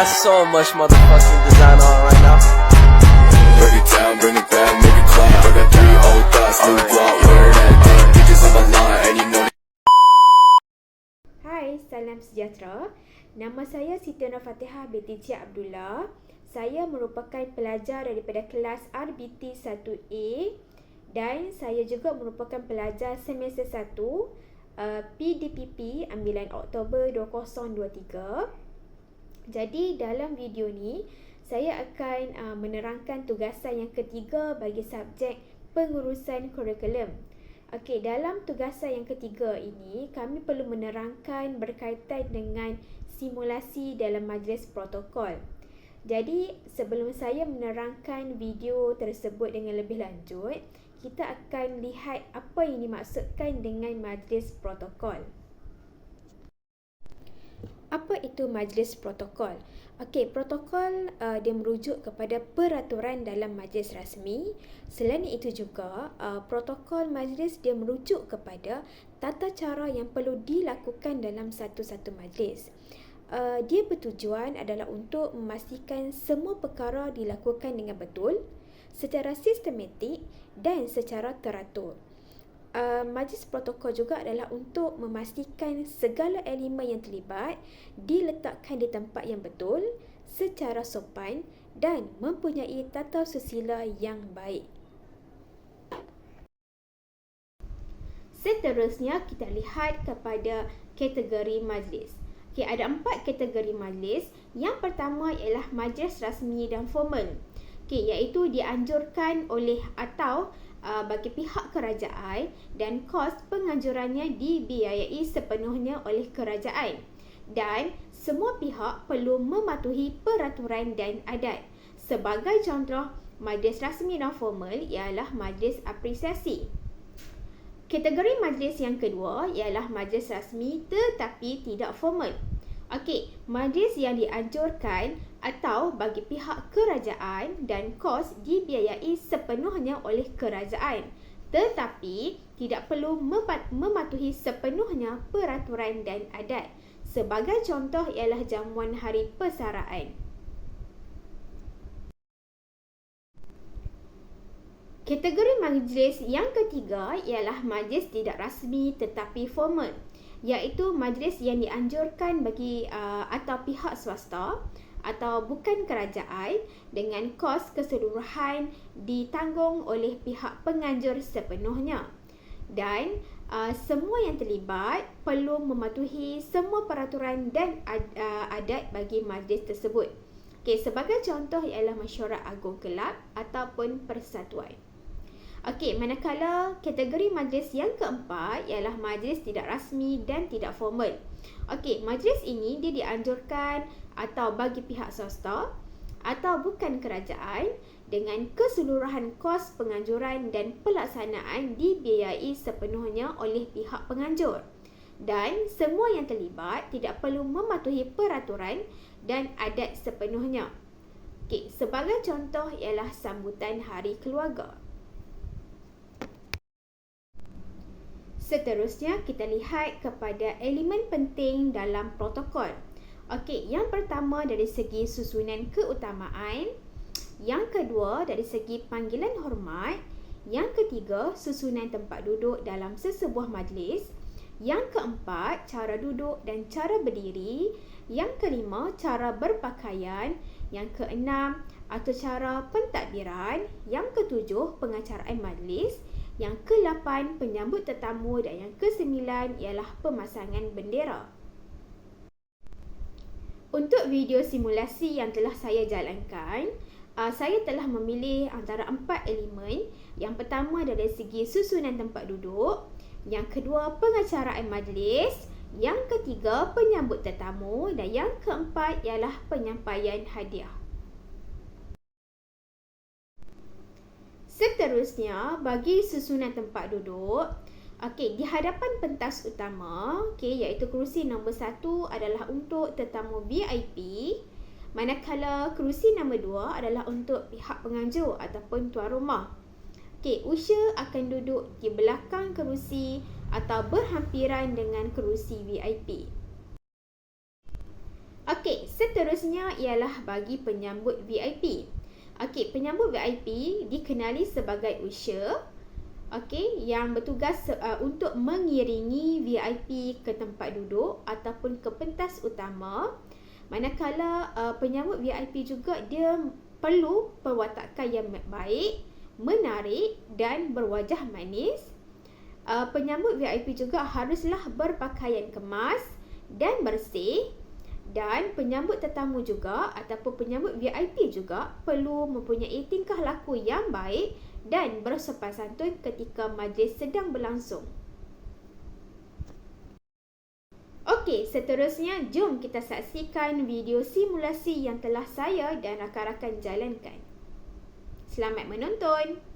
got so much motherfucking design on right now. Break it down, bring it back, make it clap. I got 3 old thoughts, new block, where that day. Bitches on my line, and you know. Hai, salam sejahtera. Nama saya Siti Nur Fatihah binti Cik Abdullah. Saya merupakan pelajar daripada kelas RBT 1A dan saya juga merupakan pelajar semester 1 PDPP ambilan Oktober 2023. Jadi dalam video ni saya akan menerangkan tugasan yang ketiga bagi subjek pengurusan kurikulum. Okey, dalam tugasan yang ketiga ini kami perlu menerangkan berkaitan dengan simulasi dalam majlis protokol. Jadi sebelum saya menerangkan video tersebut dengan lebih lanjut, kita akan lihat apa yang dimaksudkan dengan majlis protokol. Apa itu majlis protokol? Okey, protokol dia merujuk kepada peraturan dalam majlis rasmi. Selain itu juga, protokol majlis dia merujuk kepada tata cara yang perlu dilakukan dalam satu-satu majlis. Dia bertujuan adalah untuk memastikan semua perkara dilakukan dengan betul, secara sistematik dan secara teratur. Majlis protokol juga adalah untuk memastikan segala elemen yang terlibat diletakkan di tempat yang betul, secara sopan dan mempunyai tata susila yang baik. Seterusnya kita lihat kepada kategori majlis. Okay, ada 4 kategori majlis. Yang pertama ialah majlis rasmi dan formal. Okay, iaitu dianjurkan oleh atau bagi pihak kerajaan dan kos penganjurannya dibiayai sepenuhnya oleh kerajaan. Dan semua pihak perlu mematuhi peraturan dan adat. Sebagai contoh, majlis rasmi dan formal ialah majlis apresiasi. Kategori majlis yang kedua ialah majlis rasmi tetapi tidak formal. Okey, majlis yang dianjurkan atau bagi pihak kerajaan dan kos dibiayai sepenuhnya oleh kerajaan, tetapi tidak perlu mematuhi sepenuhnya peraturan dan adat. Sebagai contoh ialah jamuan hari persaraan. Kategori majlis yang ketiga ialah majlis tidak rasmi tetapi formal, iaitu majlis yang dianjurkan bagi atau pihak swasta atau bukan kerajaan dengan kos keseluruhan ditanggung oleh pihak penganjur sepenuhnya. Dan semua yang terlibat perlu mematuhi semua peraturan dan adat bagi majlis tersebut. Okay, sebagai contoh ialah mesyuarat agung kelab ataupun persatuan. Okey, manakala kategori majlis yang keempat ialah majlis tidak rasmi dan tidak formal. Okey, majlis ini dia dianjurkan atau bagi pihak swasta atau bukan kerajaan dengan keseluruhan kos penganjuran dan pelaksanaan dibiayai sepenuhnya oleh pihak penganjur. Dan semua yang terlibat tidak perlu mematuhi peraturan dan adat sepenuhnya. Okey, sebagai contoh ialah sambutan hari keluarga. Seterusnya kita lihat kepada elemen penting dalam protokol. Okey, yang pertama dari segi susunan keutamaan, yang kedua dari segi panggilan hormat, yang ketiga susunan tempat duduk dalam sesebuah majlis, yang keempat cara duduk dan cara berdiri, yang kelima cara berpakaian, yang keenam atau cara pentadbiran, yang ketujuh pengacaraan majlis, yang ke-8 penyambut tetamu dan yang ke-9 ialah pemasangan bendera. Untuk video simulasi yang telah saya jalankan, saya telah memilih antara 4 elemen. Yang pertama dari segi susunan tempat duduk, yang kedua pengacaraan majlis, yang ketiga penyambut tetamu dan yang keempat ialah penyampaian hadiah. Seterusnya, bagi susunan tempat duduk, okey, di hadapan pentas utama, okey, iaitu kerusi nombor 1 adalah untuk tetamu VIP, manakala kerusi nombor 2 adalah untuk pihak penganjur ataupun tuan rumah. Okey, usher akan duduk di belakang kerusi atau berhampiran dengan kerusi VIP. Okey, seterusnya ialah bagi penyambut VIP. Okey, penyambut VIP dikenali sebagai usher, okey, yang bertugas untuk mengiringi VIP ke tempat duduk ataupun ke pentas utama. Manakala penyambut VIP juga dia perlu perwatakan yang baik, menarik dan berwajah manis. Penyambut VIP juga haruslah berpakaian kemas dan bersih, dan penyambut tetamu juga ataupun penyambut VIP juga perlu mempunyai tingkah laku yang baik dan bersopan santun ketika majlis sedang berlangsung. Okey, seterusnya jom kita saksikan video simulasi yang telah saya dan rakan-rakan jalankan. Selamat menonton!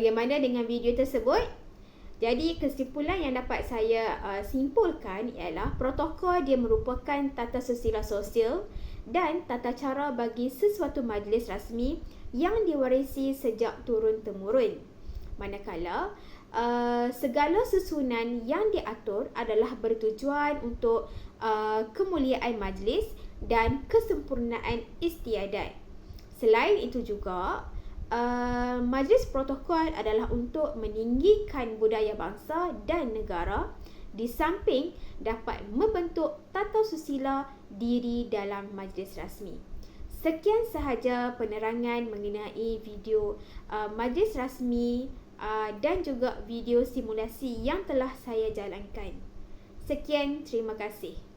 bagaimana dengan video tersebut? Jadi kesimpulan yang dapat saya simpulkan ialah protokol dia merupakan tata susila sosial dan tata cara bagi sesuatu majlis rasmi yang diwarisi sejak turun-temurun. Manakala segala susunan yang diatur adalah bertujuan untuk kemuliaan majlis dan kesempurnaan istiadat. Selain itu juga, majlis protokol adalah untuk meninggikan budaya bangsa dan negara di samping dapat membentuk tata susila diri dalam majlis rasmi. Sekian sahaja penerangan mengenai video majlis rasmi dan juga video simulasi yang telah saya jalankan. Sekian, terima kasih.